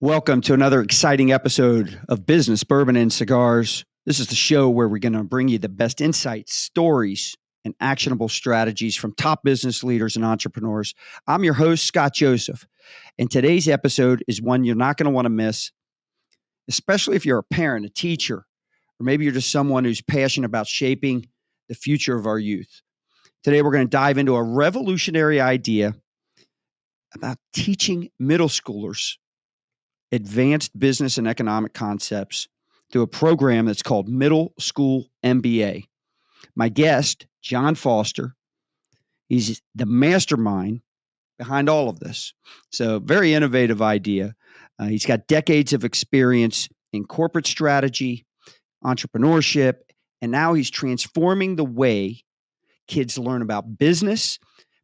Welcome to another exciting episode of Business, Bourbon, and Cigars. This is the show where we're going to bring you the best insights, stories, and actionable strategies from top business leaders and entrepreneurs. I'm your host, Scott Joseph, and today's episode is one you're not going to want to miss, especially if you're a parent, a teacher, or maybe you're just someone who's passionate about shaping the future of our youth. Today, we're going to dive into a revolutionary idea about teaching middle schoolers advanced business and economic concepts through a program that's called Middle School MBA. My guest, John Foster, he's the mastermind behind all of this. So, very innovative idea. He's got decades of experience in corporate strategy, entrepreneurship, and now he's transforming the way kids learn about business,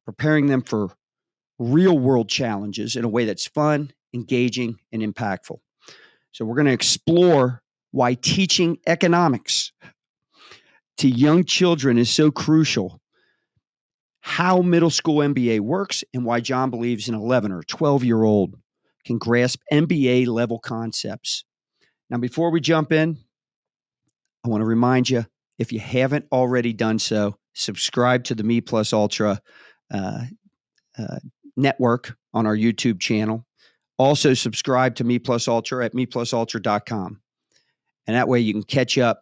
preparing them for real world challenges in a way that's fun, engaging, and impactful. So we're going to explore why teaching economics to young children is so crucial, how Middle School MBA works, and why John believes an 11 or 12-year-old can grasp MBA level concepts. Now, before we jump in, I want to remind you, if you haven't already done so, subscribe to the Me Plus Ultra network on our YouTube channel. Also subscribe to Me Plus Ultra at meplusultra.com. And that way you can catch up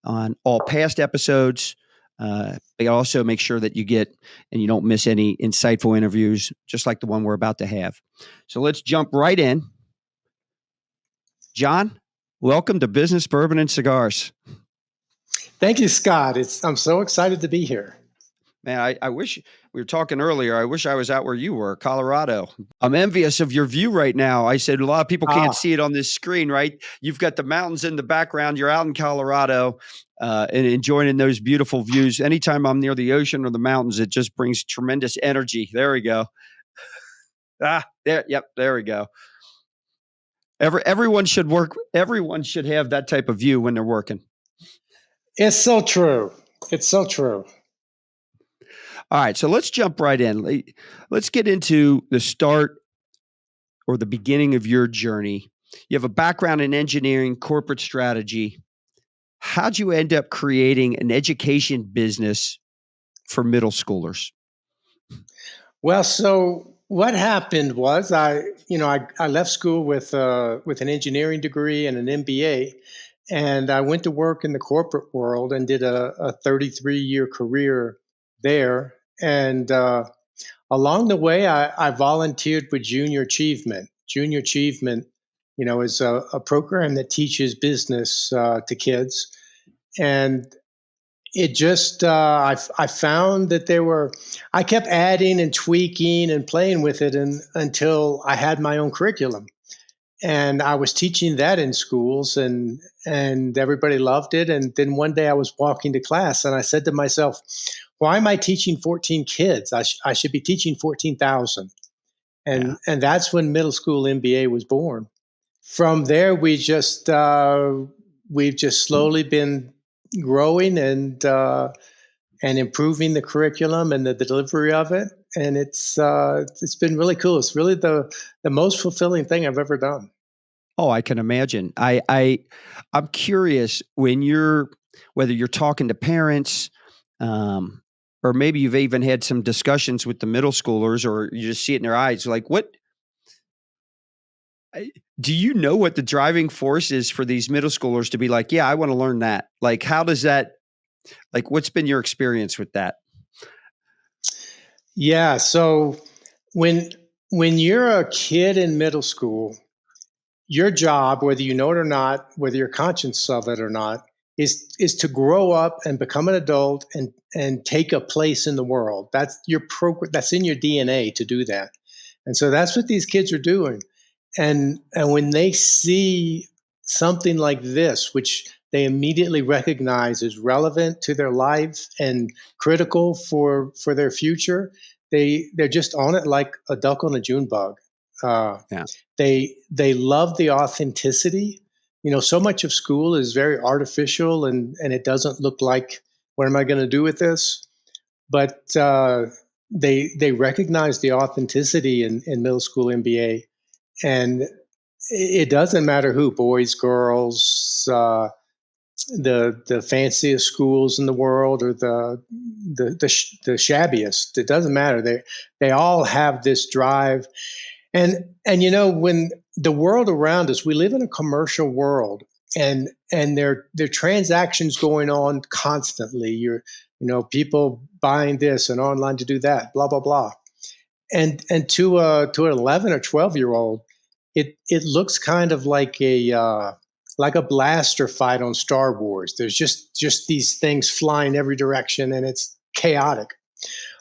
on all past episodes. But also make sure that you get and you don't miss any insightful interviews, just like the one we're about to have. So let's jump right in. John, welcome to Business, Bourbon, and Cigars. Thank you, Scott. I'm so excited to be here. Man, I wish we were talking earlier. I wish I was out where you were, Colorado. I'm envious of your view right now. I said a lot of people can't see it on this screen, right? You've got the mountains in the background. You're out in Colorado and enjoying those beautiful views. Anytime I'm near the ocean or the mountains, it just brings tremendous energy. There we go. There we go. Everyone should work. Everyone should have that type of view when they're working. It's so true. It's so true. All right, so let's jump right in. Let's get into the start or the beginning of your journey. You have a background in engineering, corporate strategy. How'd you end up creating an education business for middle schoolers? Well, so what happened was I left school with an engineering degree and an MBA, and I went to work in the corporate world and did a 33-year career there. And along the way, I volunteered with Junior Achievement. Junior Achievement, is a program that teaches business to kids. And it just, I found that I kept adding and tweaking and playing with it until I had my own curriculum. And I was teaching that in schools and everybody loved it. And then one day I was walking to class and I said to myself, why am I teaching 14 kids? I should be teaching 14,000. And that's when Middle School MBA was born. From there, we've just slowly been growing and improving the curriculum and the delivery of it. And it's been really cool. It's really the most fulfilling thing I've ever done. Oh, I can imagine. I'm curious whether you're talking to parents, or maybe you've even had some discussions with the middle schoolers, or you just see it in their eyes. Like, do you know what the driving force is for these middle schoolers to be like, yeah, I want to learn that? Like, how does that, like, what's been your experience with that? Yeah. So when you're a kid in middle school, your job, whether you know it or not, whether you're conscious of it or not, is to grow up and become an adult and take a place in the world. That's your program. That's in your DNA to do that. And so that's what these kids are doing. And when they see something like this, which they immediately recognize as relevant to their life and critical for their future, they're just on it like a duck on a June bug. They love the authenticity. So much of school is very artificial and it doesn't look like, what am I going to do with this? But they recognize the authenticity in Middle School MBA. And it doesn't matter who, boys, girls, the fanciest schools in the world, or the shabbiest. It doesn't matter. They all have this drive. And when the world around us, we live in a commercial world, and there are transactions going on constantly. People buying this and online to do that, blah blah blah. And to an 11 or 12-year old, it looks kind of like a blaster fight on Star Wars. There's just these things flying every direction, and it's chaotic.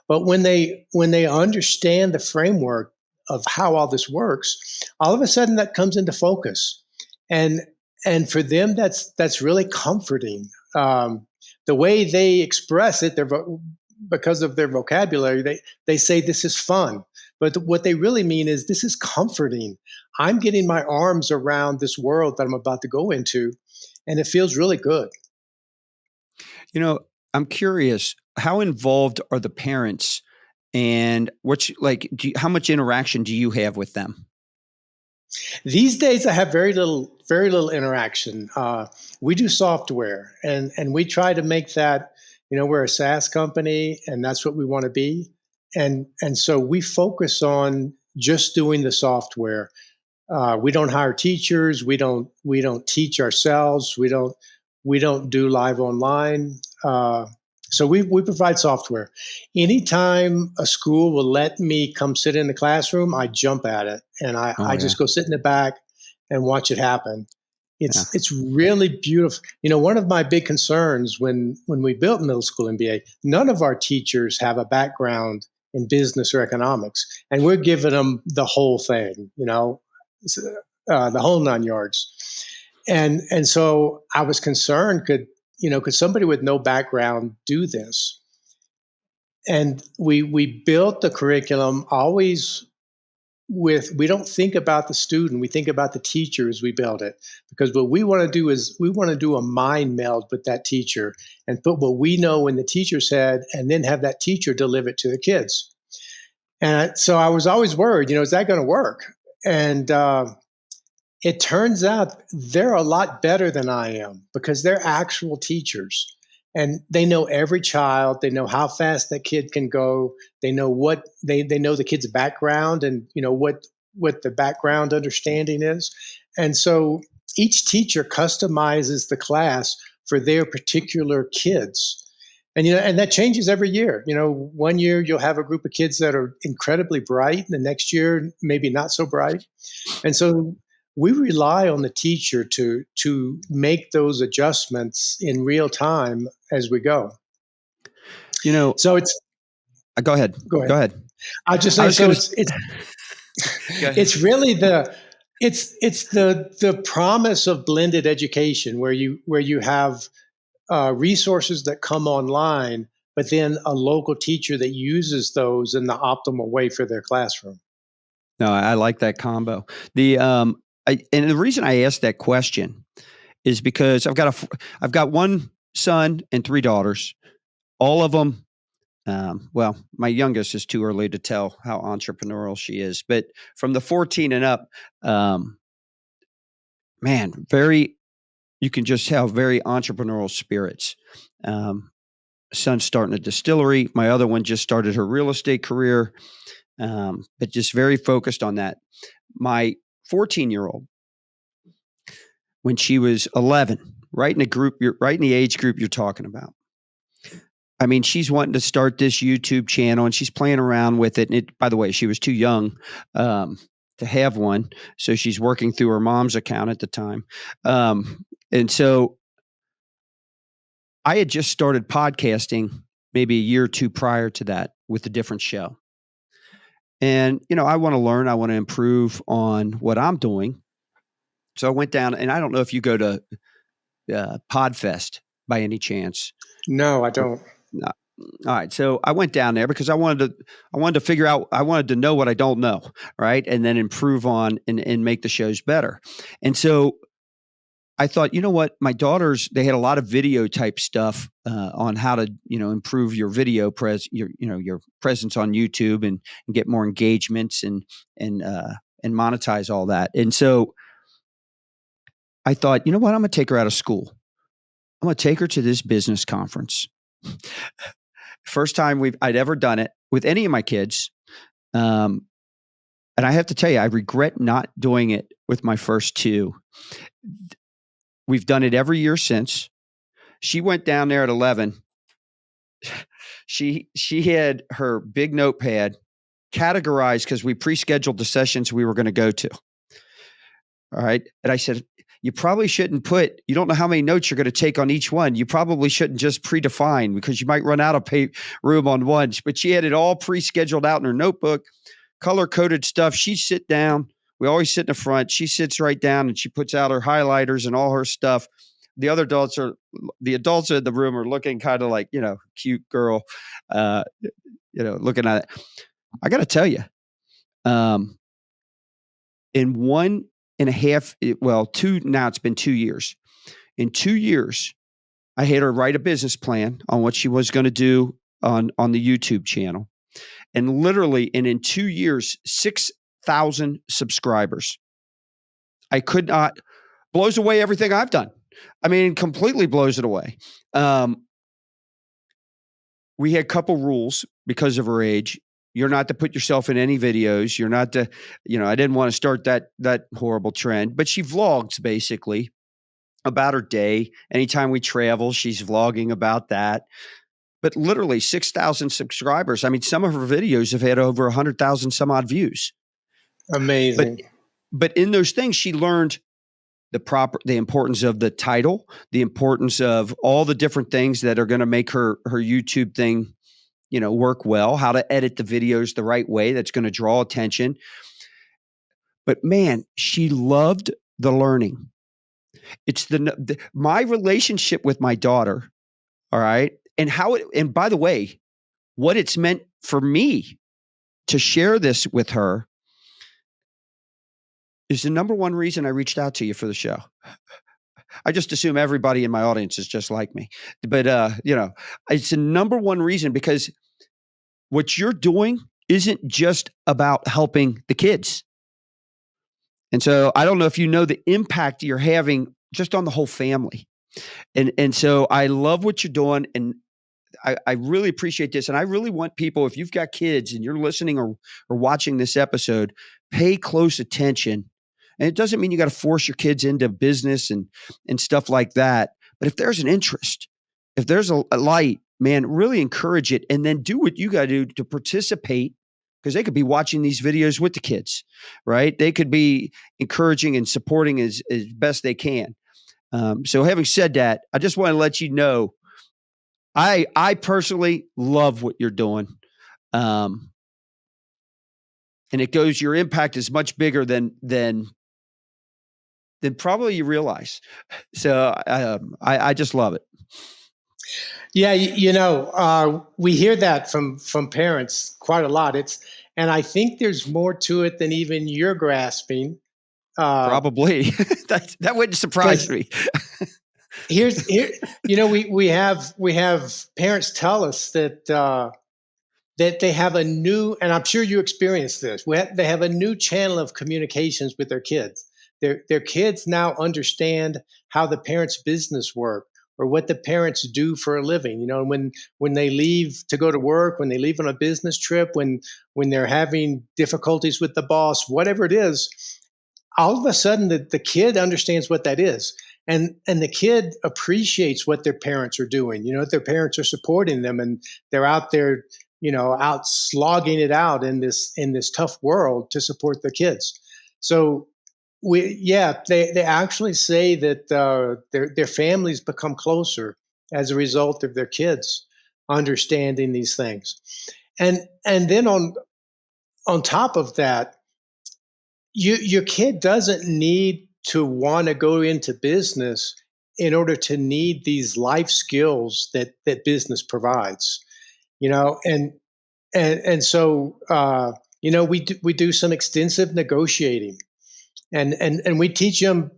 But when they understand the framework of how all this works, all of a sudden that comes into focus, and and for them that's really comforting. The way they express it, because of their vocabulary, they say this is fun, but what they really mean is this is comforting. I'm getting my arms around this world that I'm about to go into, and it feels really good. You know, I'm curious, how involved are the parents, and what's like, how much interaction do you have with them? These days, I have very little interaction. We do software, and we try to make that. We're a SaaS company, and that's what we want to be. And so we focus on just doing the software. We don't hire teachers. We don't teach ourselves. We don't do live online. So we provide software. Anytime a school will let me come sit in the classroom, I jump at it, and Oh, I yeah. just go sit in the back and watch it happen. Yeah. It's really beautiful. One of my big concerns when we built Middle School MBA, none of our teachers have a background in business or economics, and we're giving them the whole thing. The whole 9 yards. And so I was concerned, could somebody with no background do this? And we built the curriculum always with, we don't think about the student, we think about the teacher as we build it, because what we want to do is we want to do a mind meld with that teacher and put what we know in the teacher's head, and then have that teacher deliver it to the kids. And so I was always worried, is that going to work? And it turns out they're a lot better than I am, because they're actual teachers, and they know every child. They know how fast that kid can go. They know they know the kid's background, and what the background understanding is. And so each teacher customizes the class for their particular kids. And that changes every year. One year you'll have a group of kids that are incredibly bright, and the next year maybe not so bright. And so we rely on the teacher to make those adjustments in real time as we go. You know, So it's go ahead. Go Go ahead. ahead. I'll just I say, was so going to it's go ahead. it's really the promise of blended education, where you have resources that come online, but then a local teacher that uses those in the optimal way for their classroom. No, I like that combo. And the reason I asked that question is because I've got one son and three daughters. All of them. Well, my youngest is too early to tell how entrepreneurial she is, but from the 14 and up, um, man, you can just tell very entrepreneurial spirits. Um, Son's starting a distillery. My other one just started her real estate career, but just very focused on that. My 14-year-old, when she was 11, right in the age group you're talking about. I mean, she's wanting to start this YouTube channel, and she's playing around with it. And by the way, she was too young to have one, so she's working through her mom's account at the time. And so I had just started podcasting maybe a year or two prior to that with a different show. And I want to learn, I want to improve on what I'm doing. So I went down, and I don't know if you go to Podfest by any chance. No, I don't. No. All right. So I went down there because I wanted to figure out, I wanted to know what I don't know. Right. And then improve on and make the shows better. And so I thought, you know what, my daughters, they had a lot of video type stuff on how to, improve your video your presence on YouTube and get more engagements and monetize all that. And so I thought, you know what? I'm going to take her out of school. I'm going to take her to this business conference. First time I'd ever done it with any of my kids. And I have to tell you, I regret not doing it with my first two. We've done it every year since. She went down there at 11. She had her big notepad categorized because we pre-scheduled the sessions we were going to go to. All right. And I said, you probably shouldn't you don't know how many notes you're going to take on each one. You probably shouldn't just predefine because you might run out of room on one. But she had it all pre-scheduled out in her notebook, color-coded stuff. She'd sit down. We always sit in the front. She sits right down and she puts out her highlighters and all her stuff. The adults in the room are looking kind of like, cute girl, looking at it. I got to tell you, in 1.5, now it's been 2 years. In 2 years, I had her write a business plan on what she was going to do on the YouTube channel. And literally, in 2 years, 6,000 subscribers. I could not, blows away everything I've done. I mean, completely blows it away. We had a couple rules because of her age. You're not to put yourself in any videos. You're not to, I didn't want to start that horrible trend, but she vlogs basically about her day. Anytime we travel, she's vlogging about that. But literally 6,000 subscribers. I mean, some of her videos have had over 100,000 some odd views. Amazing. But in those things, she learned the importance of the title, the importance of all the different things that are going to make her YouTube thing, work well, how to edit the videos the right way that's going to draw attention. But man, she loved the learning. It's my relationship with my daughter, all right, and by the way, what it's meant for me to share this with her is the number one reason I reached out to you for the show. I just assume everybody in my audience is just like me. But, it's the number one reason because what you're doing isn't just about helping the kids. And so I don't know if you know the impact you're having just on the whole family. And so I love what you're doing. And I really appreciate this. And I really want people, if you've got kids and you're listening or watching this episode, pay close attention. And it doesn't mean you got to force your kids into business and stuff like that. But if there's an interest, if there's a light, man, really encourage it and then do what you got to do to participate because they could be watching these videos with the kids, right? They could be encouraging and supporting as best they can. So having said that, I just want to let you know, I personally love what you're doing. And your impact is much bigger than probably you realize. So I just love it. Yeah, we hear that from parents quite a lot. And I think there's more to it than even you're grasping. Probably that wouldn't surprise me. We have parents tell us that they have a new, and I'm sure you experienced this. They have a new channel of communications with their kids. Their kids now understand how the parents' business work or what the parents do for a living. When they leave to go to work, when they leave on a business trip, when they're having difficulties with the boss, whatever it is, all of a sudden the kid understands what that is. And the kid appreciates what their parents are doing. Their parents are supporting them and they're out there, out slogging it out in this tough world to support their kids. So they actually say that their families become closer as a result of their kids understanding these things. And then on top of that, your kid doesn't need to want to go into business in order to need these life skills that business provides, so we do some extensive negotiating, and we teach them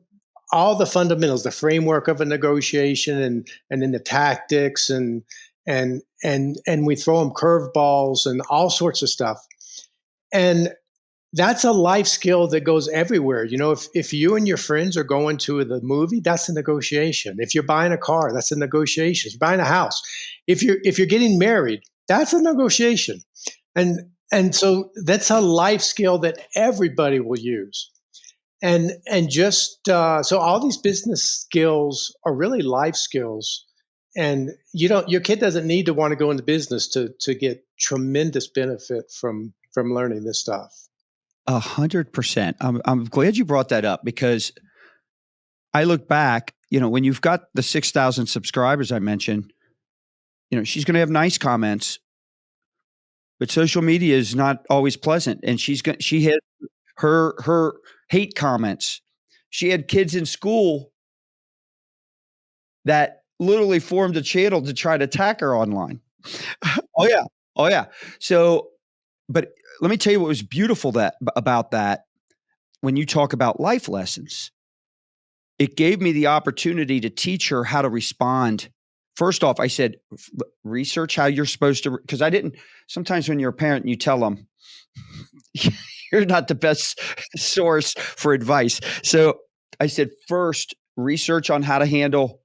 all the fundamentals, the framework of a negotiation, and then the tactics, and we throw them curveballs and all sorts of stuff. And that's a life skill that goes everywhere. If you and your friends are going to the movie, that's a negotiation. If you're buying a car, that's a negotiation. If you're buying a house, if you're getting married, that's a negotiation. And so that's a life skill that everybody will use. And just so all these business skills are really life skills. And your kid doesn't need to want to go into business to get tremendous benefit from learning this stuff. 100%. I'm glad you brought that up because I look back, when you've got the 6,000 subscribers I mentioned, she's going to have nice comments, but social media is not always pleasant. And she had her hate comments. She had kids in school that literally formed a channel to try to attack her online. Oh yeah. Oh yeah. So, but let me tell you what was beautiful about that. When you talk about life lessons, it gave me the opportunity to teach her how to respond. First off, I said, research how you're supposed to, because I didn't, sometimes when you're a parent and you tell them, you're not the best source for advice. So I said, first, research on how to handle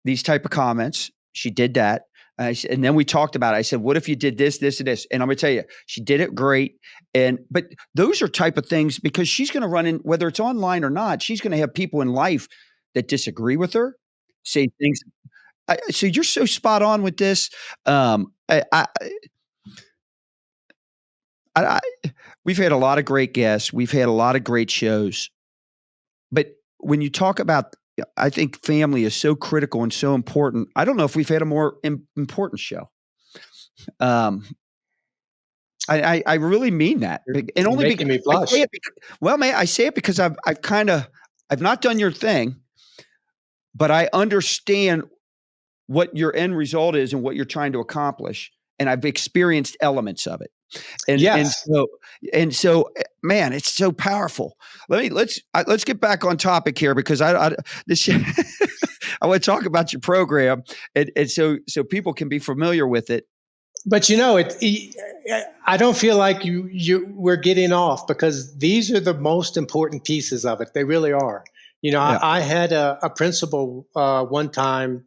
these type of comments. She did that. And then we talked about it. I said, what if you did this, this, and this? And I'm going to tell you, she did it great. But those are type of things because she's going to run in, whether it's online or not, she's going to have people in life that disagree with her, say things. So you're so spot on with this. We've had a lot of great guests. We've had a lot of great shows. But when you talk about, I think family is so critical and so important. I don't know if we've had a more important show. I really mean that, and only Making me I blush. say it. I say it because I've not done your thing, but I understand what your end result is and what you're trying to accomplish, and I've experienced elements of it. And Yes. so, man, it's so powerful. Let's get back on topic here because this I want to talk about your program and so people can be familiar with it. But I don't feel like we're getting off because these are the most important pieces of it. They really are. Yeah. I had a principal one time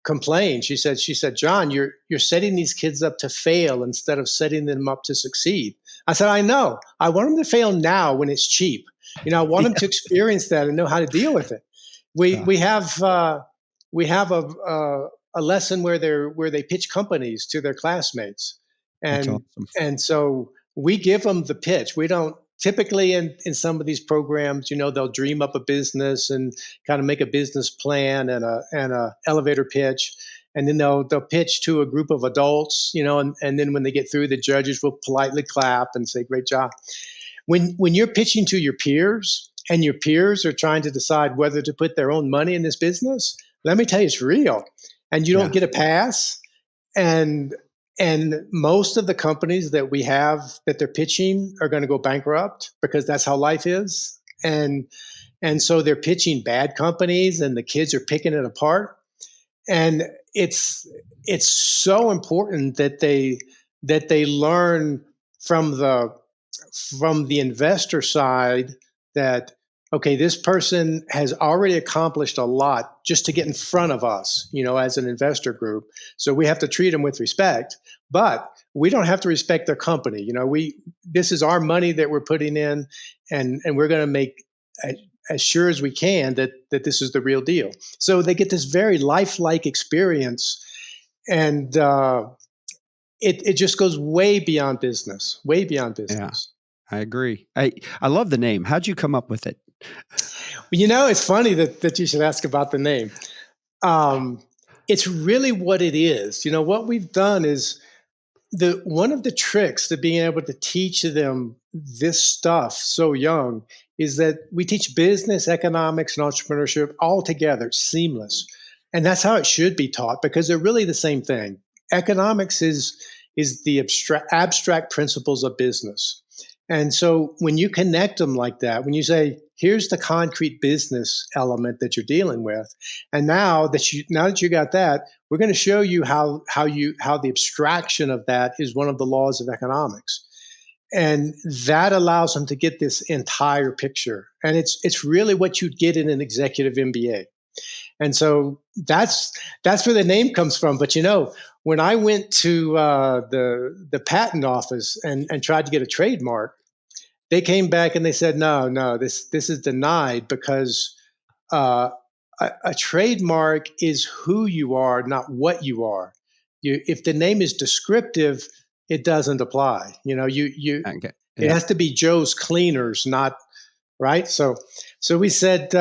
complain. She said, John, you're setting these kids up to fail instead of setting them up to succeed. I said, I know. I want them to fail now when it's cheap. I want them to experience that and know how to deal with it. We Yeah. we have we have a lesson where they pitch companies to their classmates, That's and awesome. and so we give them the pitch. We don't typically in some of these programs, they'll dream up a business and kind of make a business plan and a elevator pitch, and then they'll pitch to a group of adults, and then when they get through, the judges will politely clap and say, "Great job." When you're pitching to your peers and your peers are trying to decide whether to put their own money in this business, let me tell you, it's real, and you don't Yeah. get a pass. And and most of the companies that we have that they're pitching are going to go bankrupt because that's how life is. And so they're pitching bad companies and the kids are picking it apart. And it's so important that they learn from the investor side that, okay, this person has already accomplished a lot just to get in front of us, as an investor group. So we have to treat them with respect, but we don't have to respect their company. This is our money that we're putting in, and we're going to make as sure as we can that this is the real deal. So they get this very lifelike experience, and it just goes way beyond business, way beyond Yeah. business. I agree. I love the name. How'd you come up with it? It's funny that you should ask about the name. Um, it's really what it is. What we've done is one of the tricks to being able to teach them this stuff so young is that we teach business, economics, and entrepreneurship all together, seamless. And that's how it should be taught because they're really the same thing. Economics is the abstract principles of business. And so when you connect them like that, when you say, here's the concrete business element that you're dealing with, and now that you got that, we're going to show you how the abstraction of that is one of the laws of economics. And that allows them to get this entire picture. And it's really what you'd get in an executive MBA. And so that's where the name comes from. But when I went to the patent office and tried to get a trademark, they came back and they said, no, this is denied because uh, a trademark is who you are, not what you are. If the name is descriptive, it doesn't apply. Okay. It Yeah. has to be Joe's Cleaners, not right. So we said.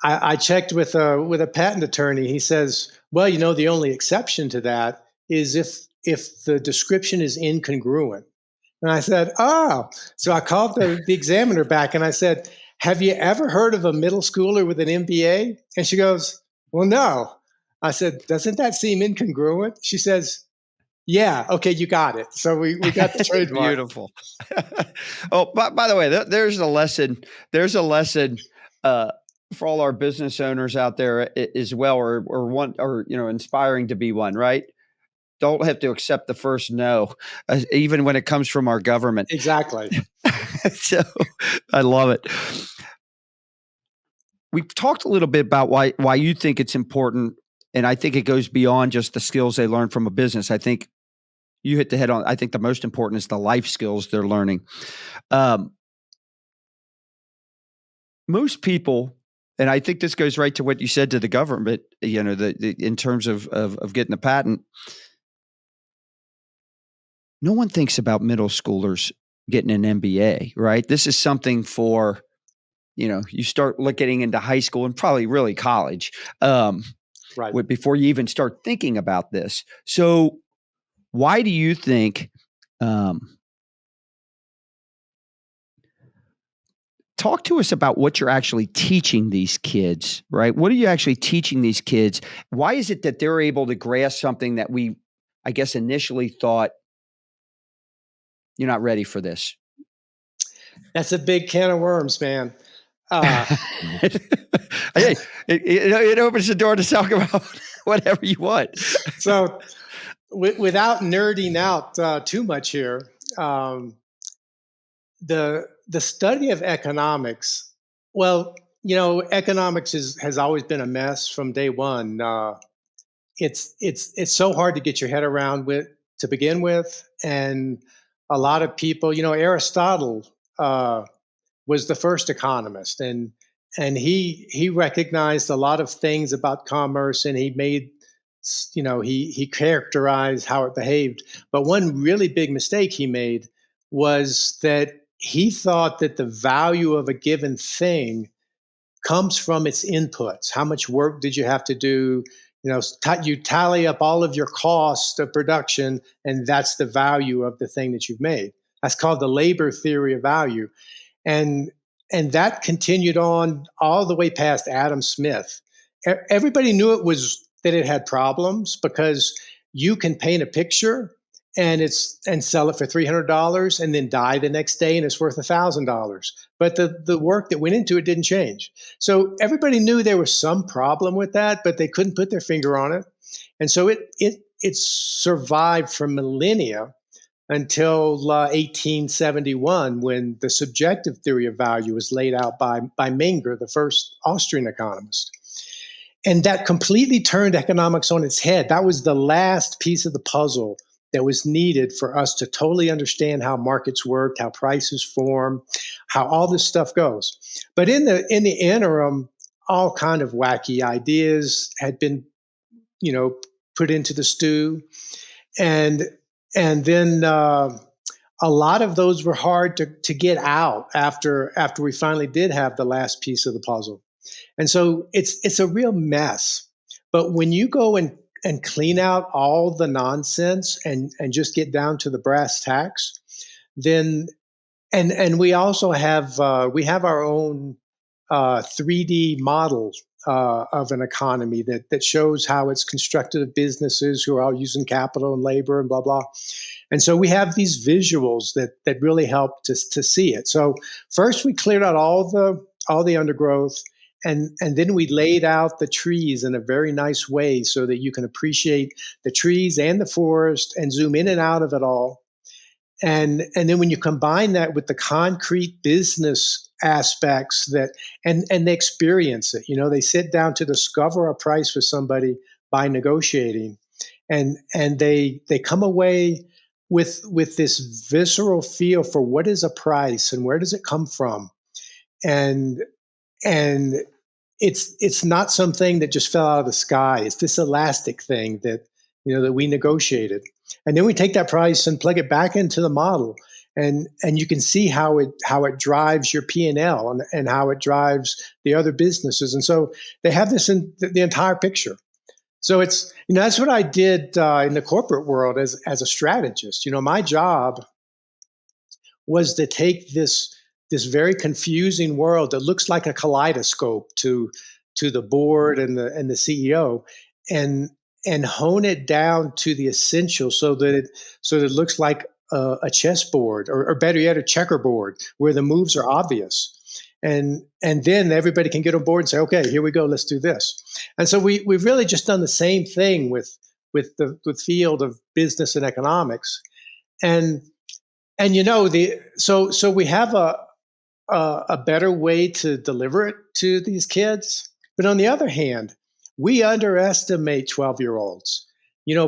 I checked with a patent attorney. He says, well, the only exception to that is if the description is incongruent. And I said, oh. So I called the examiner back and I said, have you ever heard of a middle schooler with an MBA? And she goes, well, no. I said, doesn't that seem incongruent? She says, yeah, okay, you got it. So we got the trademark. Beautiful. Oh, by the way, there's a lesson. There's a lesson for all our business owners out there as well, or inspiring to be one. Right? Don't have to accept the first no, even when it comes from our government. Exactly. So I love it. We've talked a little bit about why you think it's important, and I think it goes beyond just the skills they learn from a business. I think you hit the head on. I think the most important is the life skills they're learning. Most people, and I think this goes right to what you said to the government, in terms of getting a patent. No one thinks about middle schoolers getting an MBA, right? This is something for, you start looking into high school and probably really college, Right. before you even start thinking about this. So why do you think, talk to us about what you're actually teaching these kids, right? What are you actually teaching these kids? Why is it that they're able to grasp something that we, I guess, initially thought, you're not ready for this? That's a big can of worms, man. Hey, it opens the door to talk about whatever you want. So without nerding out too much here, the study of economics, well, economics has always been a mess from day one. It's so hard to get your head around with to begin with, and a lot of people, Aristotle was the first economist, and he recognized a lot of things about commerce, and he made he characterized how it behaved. But one really big mistake he made was that he thought that the value of a given thing comes from its inputs. How much work did you have to do? You tally up all of your cost of production, and that's the value of the thing that you've made. That's called the labor theory of value. And and that continued on all the way past Adam Smith. Everybody knew that it had problems because you can paint a picture and sell it for $300 and then die the next day and it's worth $1,000. But the work that went into it didn't change. So everybody knew there was some problem with that, but they couldn't put their finger on it. And so it survived for millennia until 1871, when the subjective theory of value was laid out by Menger, the first Austrian economist. And that completely turned economics on its head. That was the last piece of the puzzle that was needed for us to totally understand how markets worked, how prices form, how all this stuff goes. But in the interim, all kind of wacky ideas had been, put into the stew, and then a lot of those were hard to get out after we finally did have the last piece of the puzzle. And so it's a real mess. But when you go and clean out all the nonsense and just get down to the brass tacks, then and we also have our own 3D model of an economy that shows how it's constructed of businesses who are all using capital and labor and blah blah. And so we have these visuals that really help to see it. So first we cleared out all the undergrowth, and then we laid out the trees in a very nice way so that you can appreciate the trees and the forest and zoom in and out of it all. And then when you combine that with the concrete business aspects and they experience it, they sit down to discover a price with somebody by negotiating, and they come away with this visceral feel for what is a price and where does it come from, and and it's not something that just fell out of the sky. It's this elastic thing that we negotiated, and then we take that price and plug it back into the model, and you can see how it drives your P&L and how it drives the other businesses, and so they have this in the entire picture. So it's that's what I did in the corporate world as a strategist. My job was to take this very confusing world that looks like a kaleidoscope to the board and the CEO, and and hone it down to the essentials so that it looks like a chessboard, or better yet, a checkerboard where the moves are obvious. And then everybody can get on board and say, okay, here we go, let's do this. And so we've really just done the same thing with field of business and economics. And so we have a better way to deliver it to these kids. But on the other hand, we underestimate 12-year-olds.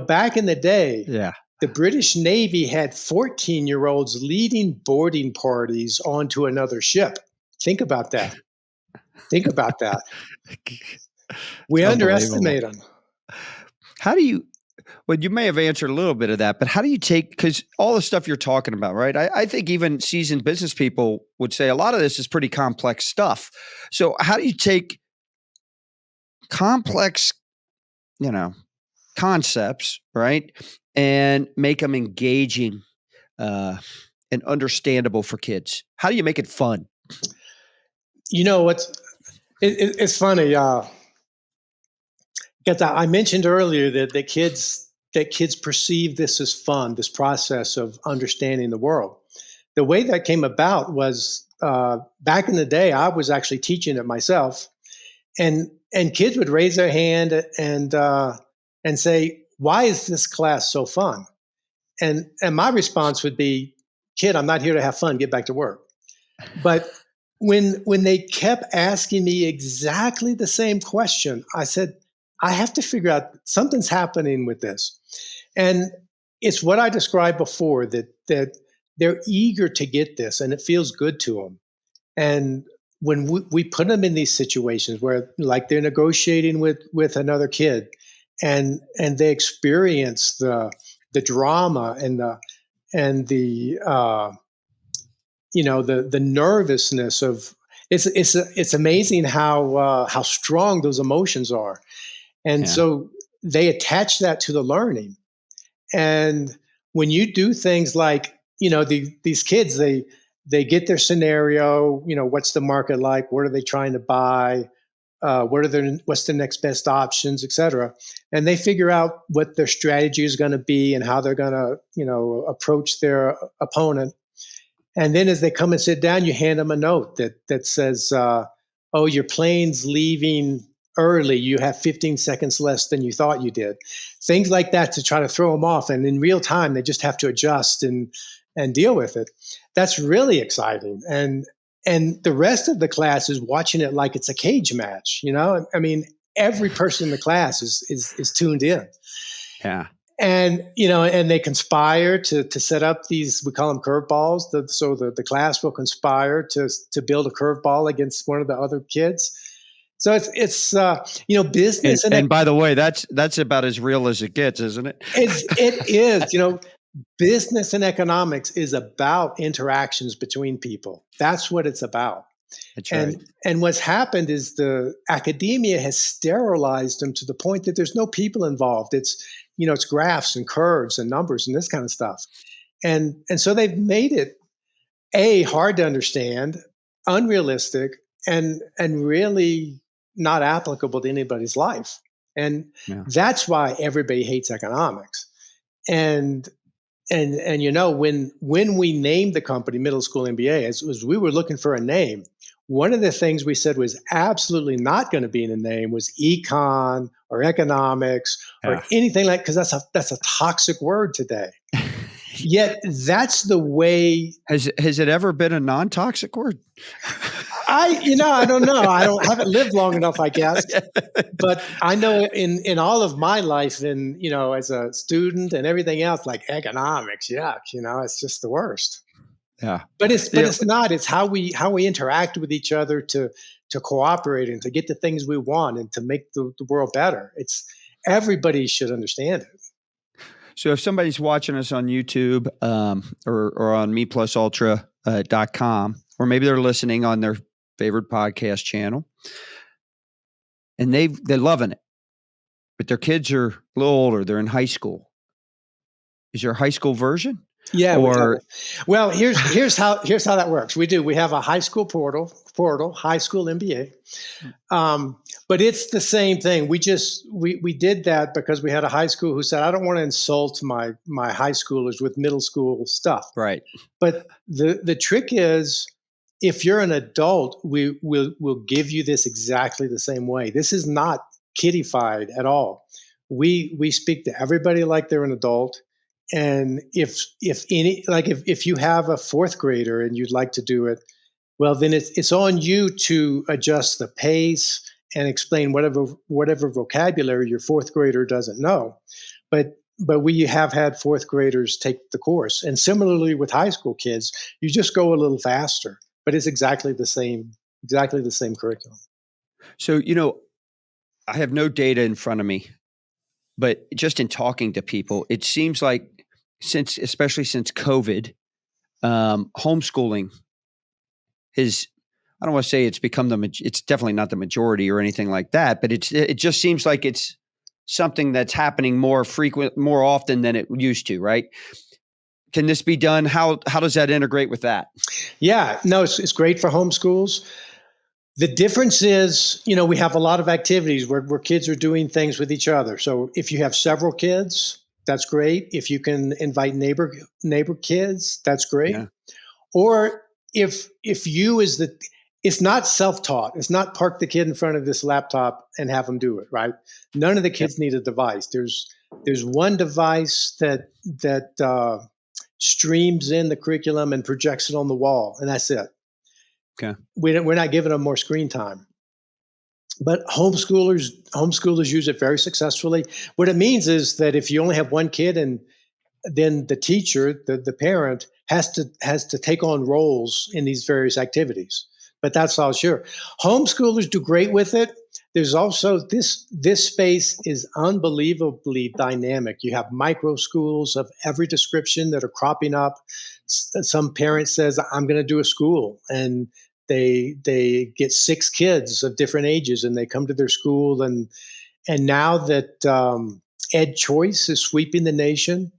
Back in the day, Yeah. the British Navy had 14-year-olds leading boarding parties onto another ship. Think about that. Think about that. We It's unbelievable. underestimate them. How do you, well, you may have answered a little bit of that, but how do you take, because all the stuff you're talking about, right? I think even seasoned business people would say a lot of this is pretty complex stuff. So how do you take complex, concepts, right, and make them engaging and understandable for kids? How do you make it fun? It's funny. I mentioned earlier that kids perceive this as fun, this process of understanding the world. The way that came about was back in the day, I was actually teaching it myself, and kids would raise their hand and say, "Why is this class so fun?" And my response would be, "Kid, I'm not here to have fun. Get back to work." But when they kept asking me exactly the same question, I said, I have to figure out something's happening with this. And it's what I described before, that they're eager to get this and it feels good to them. And when we put them in these situations where, like, they're negotiating with another kid, and they experience the drama and the nervousness of, it's amazing how strong those emotions are, and Yeah. so they attach that to the learning. And when you do things like, these kids, they get their scenario, what's the market like, what are they trying to buy, what's the next best options, et cetera, and they figure out what their strategy is going to be and how they're going to approach their opponent. And then as they come and sit down, you hand them a note that says, "Oh, your plane's leaving early. You have 15 seconds less than you thought you did." Things like that to try to throw them off. And in real time, they just have to adjust and deal with it. That's really exciting. And the rest of the class is watching it like it's a cage match. I mean, every person in the class is tuned in. Yeah. And they conspire to set up these, we call them curveballs. So the class will conspire to build a curveball against one of the other kids. So it's business And by the way, that's about as real as it gets, isn't it? it is. Business and economics is about interactions between people. That's what it's about. That's right. And what's happened is the academia has sterilized them to the point that there's no people involved. It's graphs and curves and numbers and this kind of stuff. And so they've made it hard to understand, unrealistic, and really not applicable to anybody's life. And Yeah. that's why everybody hates economics. And when we named the company Middle School MBA, as we were looking for a name, one of the things we said was absolutely not going to be in the name was econ or economics or Yeah. anything like, because that's a toxic word today. Yet that's the way. Has it ever been a non-toxic word? I don't know. Haven't lived long enough, I guess. But I know in all of my life, and as a student and everything else, like economics, yuck, it's just the worst. Yeah. But it's Yeah. not. It's how we interact with each other to cooperate and to get the things we want and to make the world better. It's everybody should understand it. So if somebody's watching us on YouTube or on meplusultra.com, or maybe they're listening on their favorite podcast channel, and they're loving it, but their kids are a little older, they're in high school. Is there a high school version? Yeah. Or well, here's how that works. We have a high school portal, high school MBA. But it's the same thing. We did that because we had a high school who said, I don't want to insult my high schoolers with middle school stuff. right. But the trick is, if you're an adult, we'll give you this exactly the same way. This is not kiddified at all. We speak to everybody like they're an adult. And if you have a fourth grader and you'd like to do it, well, then it's on you to adjust the pace and explain whatever vocabulary your fourth grader doesn't know. But we have had fourth graders take the course. And similarly with high school kids, you just go a little faster, but it's exactly the same curriculum. So, I have no data in front of me, but just in talking to people, it seems like especially since COVID, homeschooling is, I don't want to say it's become it's definitely not the majority or anything like that, but it just seems like it's something that's happening more often than it used to, right? Can this be done? How does that integrate with that? Yeah, no, it's great for homeschools. The difference is, we have a lot of activities where kids are doing things with each other. So if you have several kids, that's great. If you can invite neighbor kids, that's great. Yeah. Or if it's not self-taught. It's not park the kid in front of this laptop and have them do it, right? None of the kids need a device. There's one device that streams in the curriculum and projects it on the wall, and that's it. Okay. We're not giving them more screen time. But homeschoolers use it very successfully. What it means is that if you only have one kid, and then the teacher, the parent, has to take on roles in these various activities. But that's all sure. Homeschoolers do great with it. There's also this space is unbelievably dynamic. You have micro schools of every description that are cropping up. Some parent says, I'm going to do a school, and they get 6 kids of different ages, and they come to their school. And now that Ed Choice is sweeping the nation,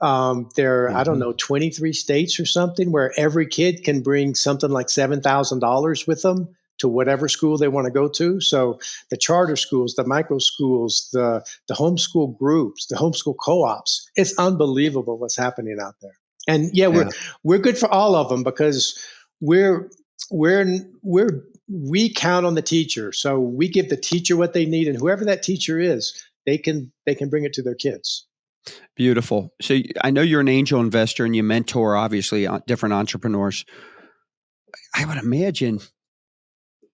there are, I don't know, 23 states or something where every kid can bring something like $7,000 with them to whatever school they want to go to. So the charter schools, the micro schools, the homeschool groups, the homeschool co-ops, it's unbelievable what's happening out there. And we're good for all of them because we count on the teacher. So we give the teacher what they need, and whoever that teacher is, they can bring it to their kids. Beautiful. So I know you're an angel investor and you mentor, obviously, different entrepreneurs. I would imagine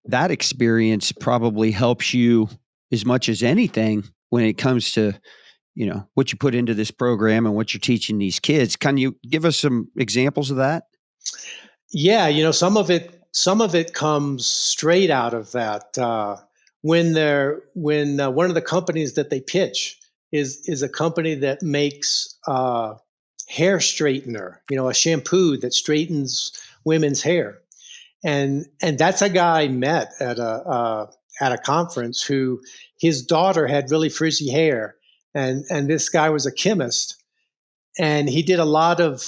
that experience probably helps you as much as anything when it comes to, what you put into this program and what you're teaching these kids. Can you give us some examples of that? Yeah, some of it comes straight out of that. When one of the companies that they pitch is a company that makes hair straightener, a shampoo that straightens women's hair, and that's a guy I met at a conference who his daughter had really frizzy hair, and this guy was a chemist, and he did a lot of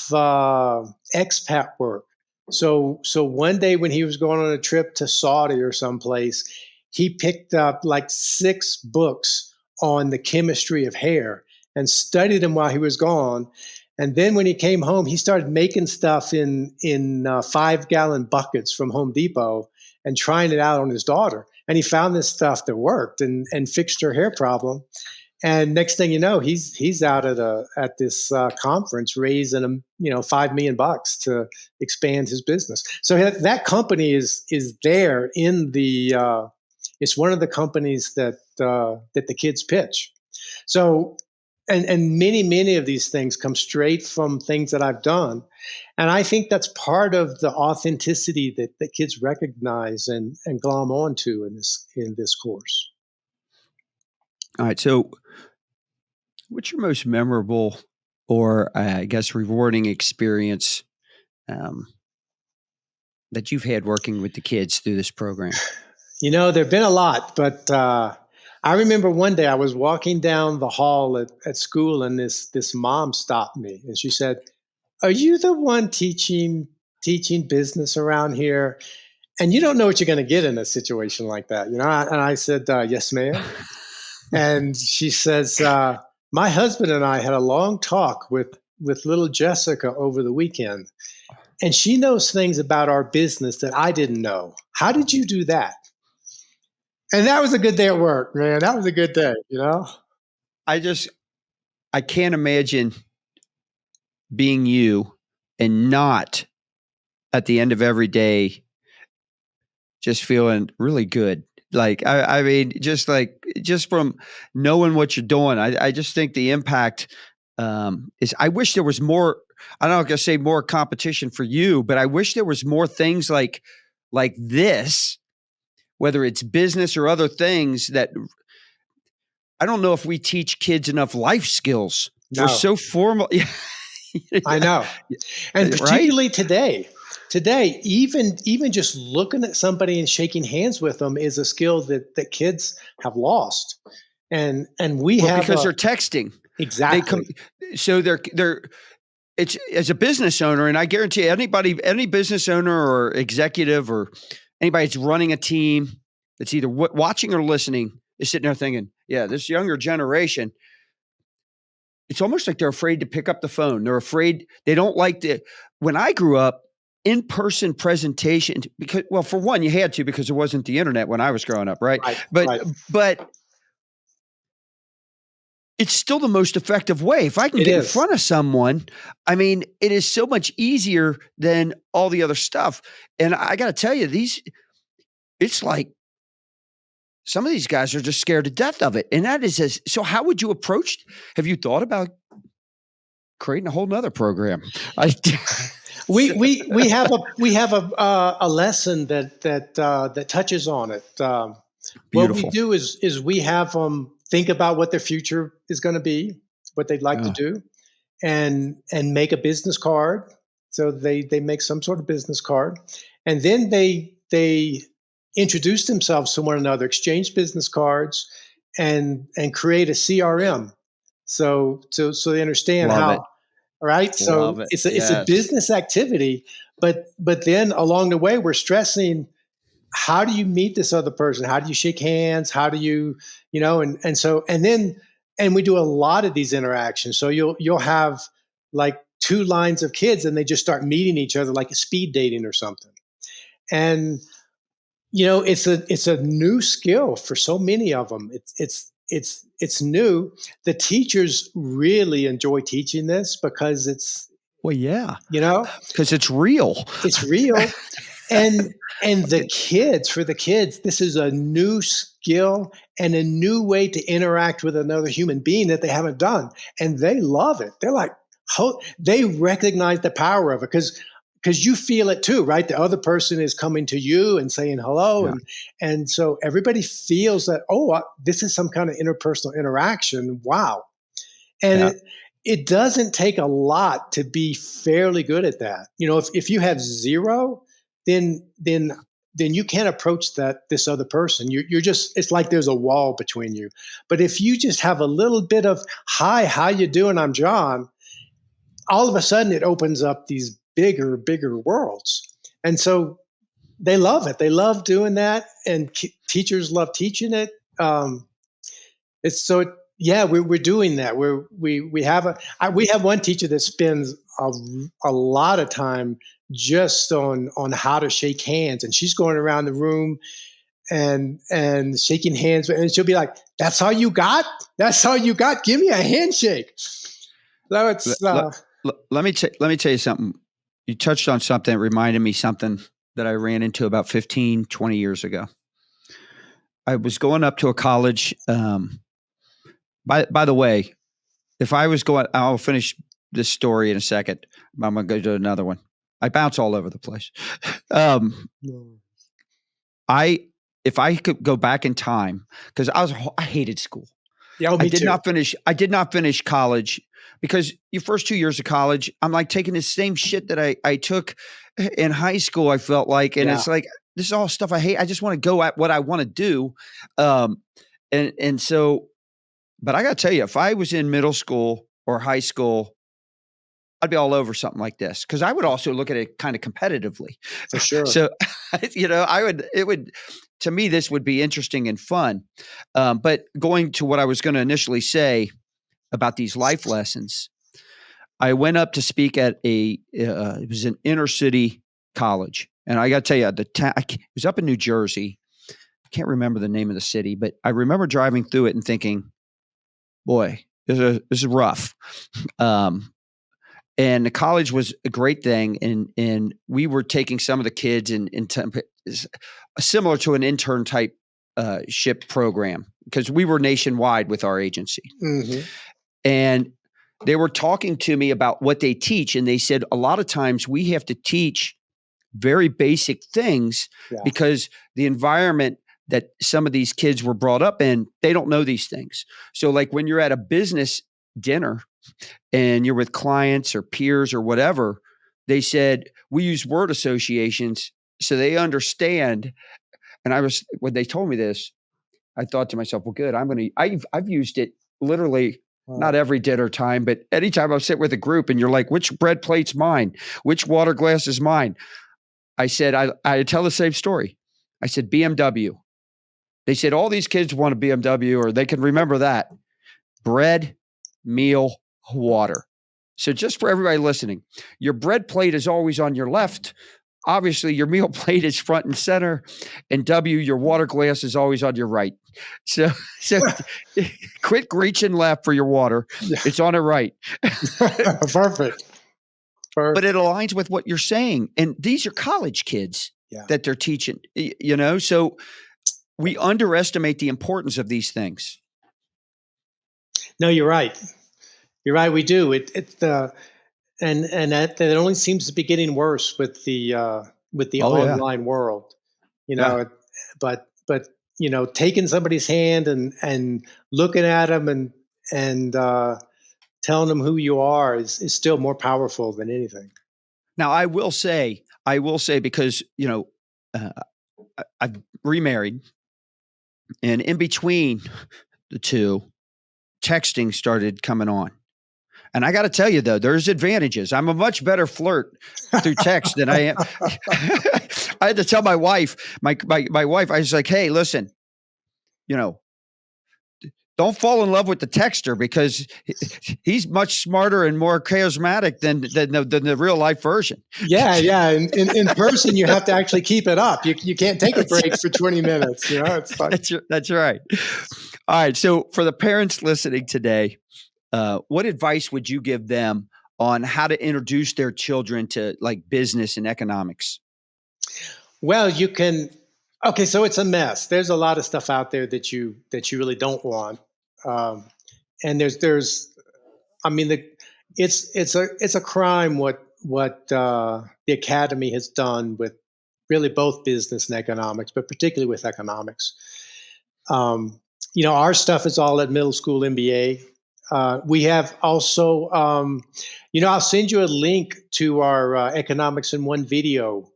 expat work. So one day when he was going on a trip to Saudi or someplace, he picked up like 6 books on the chemistry of hair and studied them while he was gone. And then when he came home, he started making stuff in 5-gallon buckets from Home Depot and trying it out on his daughter. And he found this stuff that worked and fixed her hair problem. And next thing you know, he's out at this conference raising him, $5 million to expand his business. So that company is there in the. It's one of the companies that the kids pitch. So, and many of these things come straight from things that I've done, and I think that's part of the authenticity that kids recognize and glom onto in this course. All right. So, what's your most memorable or I guess rewarding experience um, that you've had working with the kids through this program? There've been a lot, but I remember one day I was walking down the hall at school, and this mom stopped me, and she said, "Are you the one teaching business around here? And you don't know what you're going to get in a situation like that, you know?" And I said, "Yes, ma'am." And she says, "My husband and I had a long talk with little Jessica over the weekend, and she knows things about our business that I didn't know. How did you do that?" And that was a good day at work, man. That was a good day, you know? I just I can't imagine being you and not at the end of every day just feeling really good. Like I mean, just from knowing what you're doing, I just think the impact is. I wish there was more. I'm not gonna say more competition for you, but I wish there was more things like this, whether it's business or other things that I don't know if we teach kids enough life skills. We're No, so formal. Yeah, I yeah, know. And right? particularly today, even just looking at somebody and shaking hands with them is a skill that kids have lost. And we Well, have because a they're texting, they come. exactly. So they're it's as a business owner, and I guarantee you, any business owner or executive or anybody that's running a team that's either watching or listening is sitting there thinking, yeah, this younger generation, it's almost like they're afraid to pick up the phone. They're afraid, they don't like the, when I grew up, in-person presentation, because, well, for one, you had to because there wasn't the internet when I was growing up, right? Right, But right. but it's still the most effective way. If I can It get in is. front of someone, I mean, it is so much easier than all the other stuff. And I got to tell you, it's like some of these guys are just scared to death of it. And that is, so how would you approach, have you thought about creating a whole nother program? I, We have a lesson that touches on it. What we Beautiful. do is we have them think about what their future is going to be, what they'd like to Yeah, do, and make a business card. So they make some sort of business card, and then they introduce themselves to one another, exchange business cards, and create a CRM. So they understand love how. it. All right. So Love it. it's a Yes. business activity, but then along the way we're stressing, how do you meet this other person? How do you shake hands? How do you, and we do a lot of these interactions. So you'll have like two lines of kids and they just start meeting each other like a speed dating or something. And it's a new skill for so many of them. It's new. The teachers really enjoy teaching this because Well, yeah, you know because it's real. it's real. And Okay. for the kids, this is a new skill and a new way to interact with another human being that they haven't done, and they love it. They're like, they recognize the power of it because you feel it too, right? The other person is coming to you and saying hello, Yeah. and so everybody feels that, oh, this is some kind of interpersonal interaction. Wow. And Yeah. it doesn't take a lot to be fairly good at that. If you have zero, then you can't approach this other person. You're just, it's like there's a wall between you. But if you just have a little bit of, hi, how you doing? I'm John. All of a sudden it opens up these bigger worlds. And so they love it. They love doing that, and teachers love teaching it. It's so yeah, we're doing that. We have one teacher that spends a lot of time just on how to shake hands, and she's going around the room and shaking hands, and she'll be like, "That's all you got? That's all you got? Give me a handshake." So Let, it's let, let me tell you something. You touched on something that reminded me something that I ran into about 15, 20 years ago. I was going up to a college. By the way, if I was going, I'll finish this story in a second. I'm going to go to another one. I bounce all over the place. Um, I if I could go back in time, because I hated school. Yeah, I me did too. not finish. I did not finish college because your first 2 years of college, I'm like taking the same shit that I took in high school. I felt like, and Yeah, it's like this is all stuff I hate. I just want to go at what I want to do, um, and so. But I got to tell you, if I was in middle school or high school, I'd be all over something like this because I would also look at it kind of competitively. for sure. So, it would, to me, this would be interesting and fun. But going to what I was going to initially say about these life lessons, I went up to speak at it was an inner city college. And I got to tell you, it was up in New Jersey. I can't remember the name of the city, but I remember driving through it and thinking, boy, this is rough. Um, and the college was a great thing, and we were taking some of the kids in similar to an intern type ship program because we were nationwide with our agency, Hmm. and they were talking to me about what they teach, and they said a lot of times we have to teach very basic things Yeah. because the environment that some of these kids were brought up in, they don't know these things. So, like when you're at a business dinner and you're with clients or peers or whatever, they said we use word associations so they understand. And when they told me this, I thought to myself, well, good. I've used it literally not Wow. every dinner time, but anytime I sit with a group and you're like, which bread plate's mine? Which water glass is mine? I said, I tell the same story. I said, BMW. They said all these kids want a BMW or they can remember that. Bread, meal, water. So just for everybody listening, your bread plate is always on your left. Obviously, your meal plate is front and center, and W, your water glass is always on your right. So, so quit reaching left for your water. Yeah. It's on the right. Perfect. But it Perfect. aligns with what you're saying. And these are college kids Yeah. that they're teaching, so we underestimate the importance of these things. No, you're right. You're right. We do. And that only seems to be getting worse with the Oh, yeah. online world. You know, Yeah. but taking somebody's hand and looking at them and telling them who you are is still more powerful than anything. Now, I will say because, uh, I've remarried, and in between the two, texting started coming on. And I got to tell you, though, there's advantages. I'm a much better flirt through text than I am. I had to tell my wife, my wife, I was like, hey, listen, you know, don't fall in love with the texter because he's much smarter and more charismatic than the real life version. Yeah, yeah. In person, you have to actually keep it up. You can't take a break for 20 minutes. It's like, That's right. All right. So for the parents listening today, what advice would you give them on how to introduce their children to like business and economics? well, you can. Okay, so it's a mess. There's a lot of stuff out there that you really don't want, um, and there's. I mean, it's a crime what the academy has done with really both business and economics, but particularly with economics. Um, our stuff is all at Middle School MBA. We have also, I'll send you a link to our economics in one video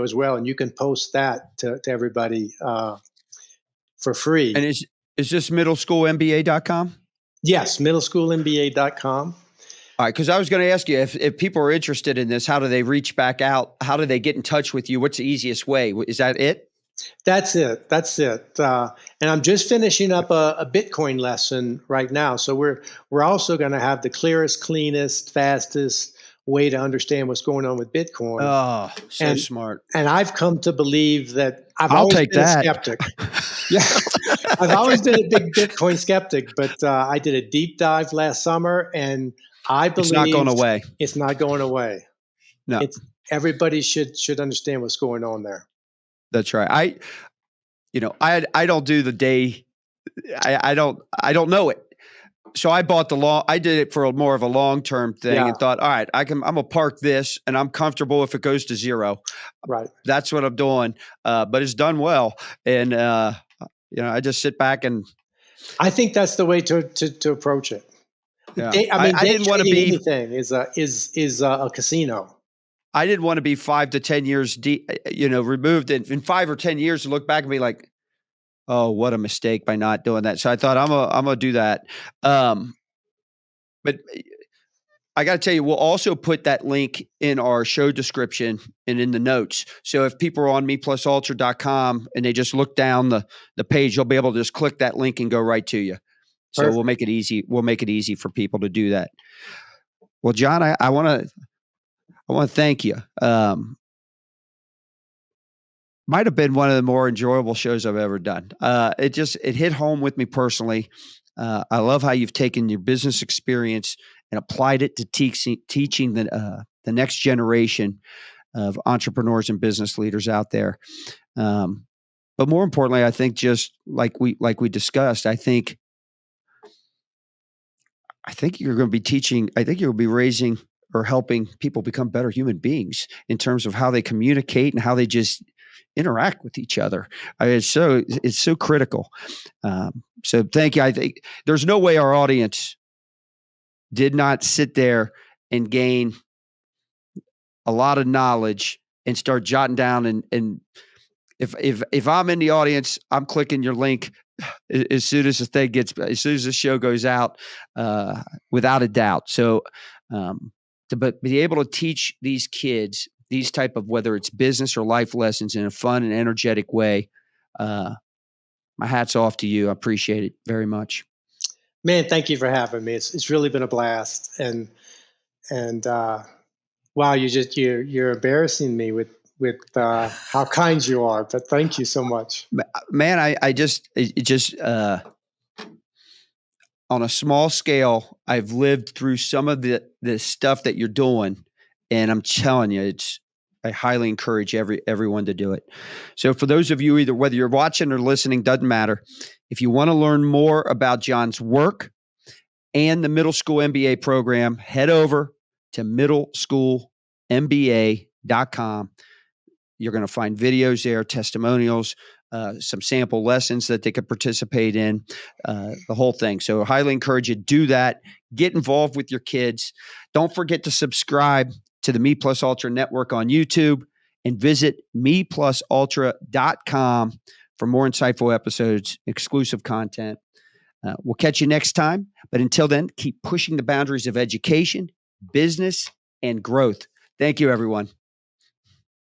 as well, and you can post that to everybody for And free. is this middleschoolmba.com? Yes, middleschoolmba.com. All right, because I was going to ask you if people are interested in this, how do they reach back out? How do they get in touch with you? What's the easiest way? Is that it? That's it. That's it. And I'm just finishing up a Bitcoin lesson right now. So we're also going to have the clearest, cleanest, fastest way to understand what's going on with Bitcoin. Oh, so And smart. and I've come to believe that I've I'll always take been a that. skeptic. Yeah, I've always been a big Bitcoin skeptic, but I did a deep dive last summer, and I It's not going believe away. it's not going away. No, It's everybody should understand what's going on there. that's right. I don't do the day. I don't know it. So I bought I did it for more of a long-term thing Yeah, and thought, all right, I'm gonna park this and I'm comfortable if it goes to zero. right. That's what I'm doing. But it's done well. And I just sit back and I think that's the way to approach it. yeah. Day, I I, mean, I day didn't want to trading be anything is a casino. I didn't want to be 5 to 10 years removed in 5 or 10 years to look back and be like, oh, what a mistake by not doing that. So I thought I'm gonna do that. But I got to tell you, we'll also put that link in our show description and in the notes. So if people are on meplusultra.com and they just look down the page, you'll be able to just click that link and go right to you. So we'll Perfect. make it easy. We'll make it easy for people to do that. Well, John, I want to thank you. Might have been one of the more enjoyable shows I've ever done. It hit home with me personally. I love how you've taken your business experience and applied it to teaching the next generation of entrepreneurs and business leaders out there. But more importantly, I think just like we discussed, I think you're going to be teaching. I think you'll be raising or helping people become better human beings in terms of how they communicate and how they just interact with each other. It's so critical. So thank you. I think there's no way our audience did not sit there and gain a lot of knowledge and start jotting down and if I'm in the audience, I'm clicking your link as soon as as soon as the show goes out, without a doubt. So, to be able to teach these kids these type of whether it's business or life lessons in a fun and energetic way, uh, my hat's off to you. I appreciate it very much. Man, thank you for having me. It's really been a blast, and wow, you're embarrassing me with how kind you are. But thank you so much. Man, I just it just on a small scale, I've lived through some of the stuff that you're doing, and I'm telling you, I highly encourage everyone to do it. So for those of you, either whether you're watching or listening, doesn't matter. If you want to learn more about John's work and the Middle School MBA program, head over to middleschoolmba.com. You're going to find videos there, testimonials, some sample lessons that they could participate in, the whole thing. So I highly encourage you to do that. Get involved with your kids. Don't forget to subscribe to the Me Plus Ultra Network on YouTube and visit meplusultra.com for more insightful episodes, exclusive content. We'll catch you next time. But until then, keep pushing the boundaries of education, business, and growth. Thank you, everyone.